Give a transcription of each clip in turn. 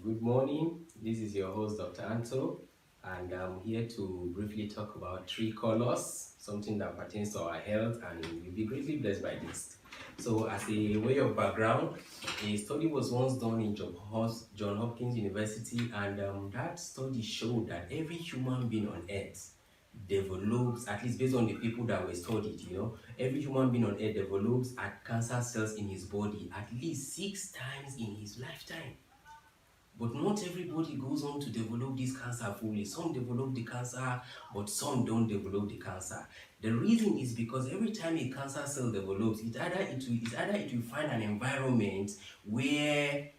Good morning. This is your host, Dr. Anto, and I'm here to briefly talk about tree colors, something that pertains to our health, and you'll be greatly blessed by this. So, as a way of background, a study was once done in John Hopkins University, and that study showed that every human being on earth develops, at least based on the people that were studied, every human being on earth develops at cancer cells in his body at least 6 times in his lifetime. But not everybody goes on to develop this cancer fully. Some develop the cancer, but some don't develop the cancer. The reason is because every time a cancer cell develops, it's either it will find an environment where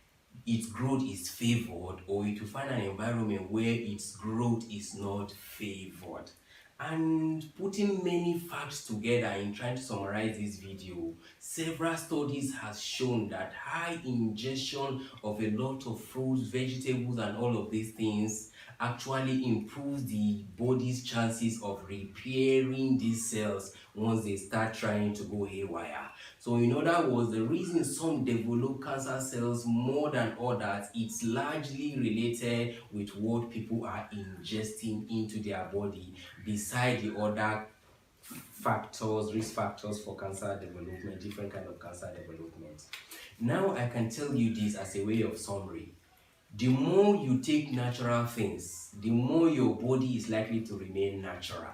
its growth is favored, or it will find an environment where its growth is not favored. And putting many facts together in trying to summarize this video, several studies has shown that high ingestion of a lot of fruits, vegetables, and all of these things actually improves the body's chances of repairing these cells once they start trying to go haywire. So in other words, the reason some develop cancer cells more than others, it's largely related with what people are ingesting into their body, beside the other factors, risk factors for cancer development, different kind of cancer development. Now I can tell you this as a way of summary. The more you take natural things, the more your body is likely to remain natural.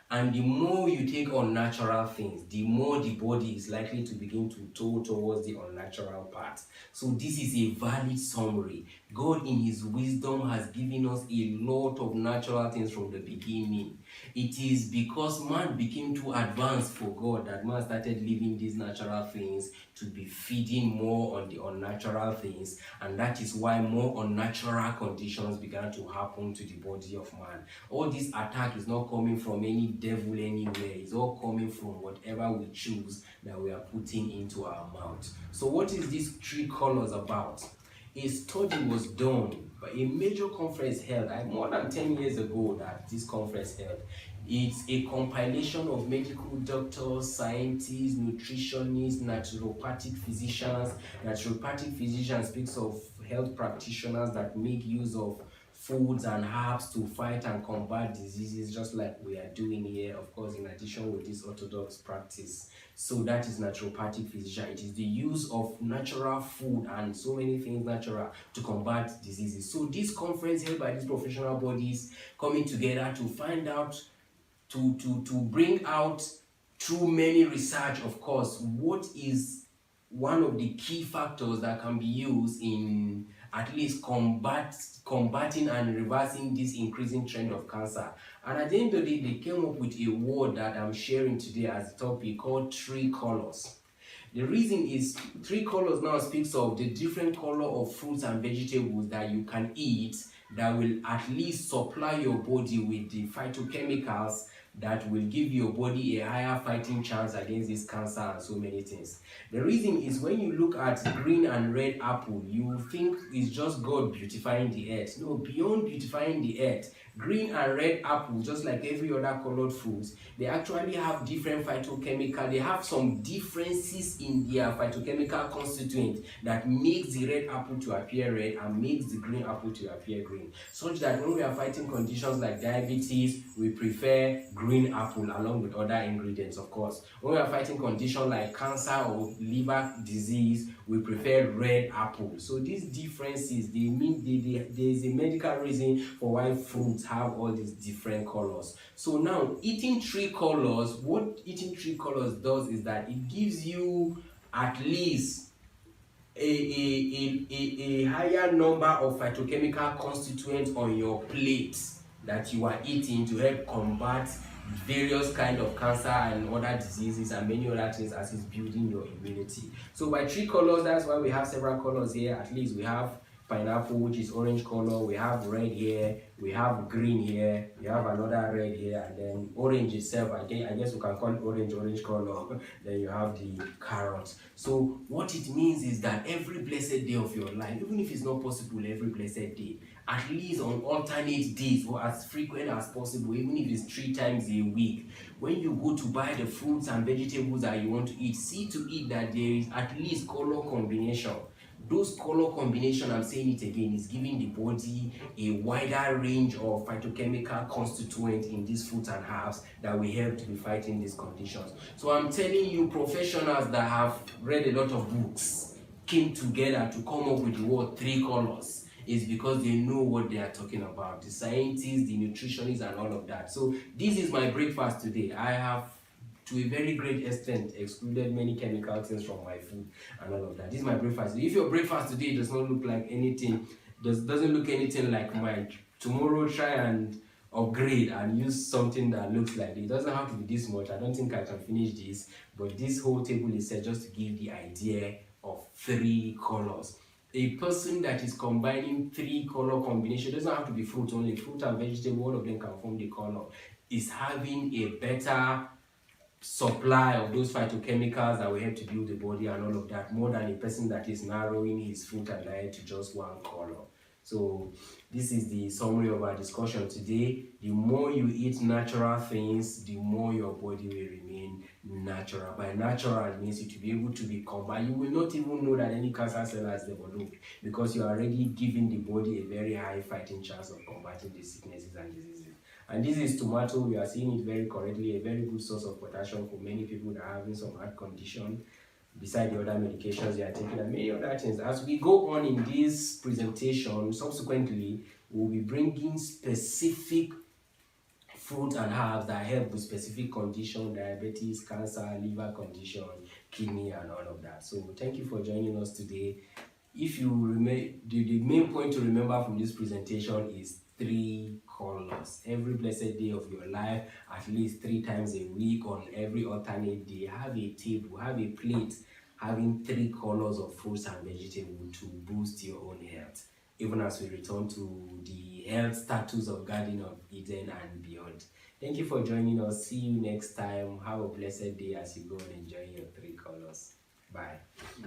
And the more you take unnatural things, the more the body is likely to begin to toe towards the unnatural part. So this is a valid summary. God in his wisdom has given us a lot of natural things from the beginning. It is because man became too advanced for God that man started leaving these natural things to be feeding more on the unnatural things, and that is why more unnatural conditions began to happen to the body of man. All this attack is not coming from any devil anywhere. It's all coming from whatever we choose that we are putting into our mouth. So what is this tree colors about? A study was done by a major conference held more than 10 years ago that this conference held. It's a compilation of medical doctors, scientists, nutritionists, naturopathic physicians. Naturopathic physicians speaks of health practitioners that make use of foods and herbs to fight and combat diseases, just like we are doing here, of course, in addition with this orthodox practice. So that is naturopathic physician. It is the use of natural food and so many things natural to combat diseases. So this conference held by these professional bodies coming together to find out, to bring out through many research, of course, what is one of the key factors that can be used in at least combating and reversing this increasing trend of cancer. And at the end of the day, they came up with a word that I'm sharing today as a topic called tree colors. The reason is tree colors now speaks of the different color of fruits and vegetables that you can eat that will at least supply your body with the phytochemicals that will give your body a higher fighting chance against this cancer and so many things. The reason is when you look at green and red apple, you think it's just God beautifying the earth. No, beyond beautifying the earth, green and red apple, just like every other colored fruits, they actually have different phytochemical. They have some differences in their phytochemical constituent that makes the red apple to appear red and makes the green apple to appear green. Such that when we are fighting conditions like diabetes, we prefer green apple along with other ingredients, of course. When we are fighting conditions like cancer or liver disease, we prefer red apple. So these differences, they mean there is a medical reason for why fruits have all these different colors. So now, eating tree colors, what eating tree colors does is that it gives you at least a higher number of phytochemical constituents on your plate that you are eating to help combat various kind of cancer and other diseases and many other things as it's building your immunity. So by tree colors, that's why we have several colors here. At least we have pineapple, which is orange color, we have red here, we have green here, we have another red here, and then orange itself, I guess we can call it orange color. Then you have the carrot. So what it means is that every blessed day of your life, even if it's not possible every blessed day, at least on alternate days or as frequent as possible, even if it's 3 times a week, when you go to buy the fruits and vegetables that you want to eat, see to it that there is at least color combination. those color combination, I'm saying it again, is giving the body a wider range of phytochemical constituents in these fruits and herbs that will help to be fighting these conditions. So I'm telling you, professionals that have read a lot of books came together to come up with the word 3 colors. Is because they know what they are talking about. The scientists, the nutritionists, and all of that. So this is my breakfast today. I have, to a very great extent, excluded many chemical things from my food and all of that. This is my breakfast. If your breakfast today does not look like anything, doesn't look anything like mine, tomorrow try and upgrade and use something that looks like it. It doesn't have to be this much. I don't think I can finish this, but this whole table is set just to give the idea of 3 colors. A person that is combining 3 color combination, doesn't have to be fruit only, fruit and vegetable, all of them can form the color, is having a better supply of those phytochemicals that will help to build the body and all of that, more than a person that is narrowing his food and diet to just one color. So this is the summary of our discussion today. The more you eat natural things, the more your body will remain natural. By natural, it means you to be able to be combined. You will not even know that any cancer cell has developed, because you are already giving the body a very high fighting chance of combating the sicknesses and diseases. And this is tomato. We are seeing it very correctly, a very good source of potassium for many people that are having some heart condition, beside the other medications they are taking and many other things. As we go on in this presentation, subsequently, we'll be bringing specific fruit and herbs that help with specific condition, diabetes, cancer, liver condition, kidney, and all of that. So thank you for joining us today. If you remember, the main point to remember from this presentation is 3 colors. Every blessed day of your life, at least 3 times a week, on every alternate day, have a table, have a plate having 3 colors of fruits and vegetables to boost your own health, even as we return to the health status of Garden of Eden and beyond. Thank you for joining us. See you next time. Have a blessed day as you go and enjoy your 3 colors. Bye.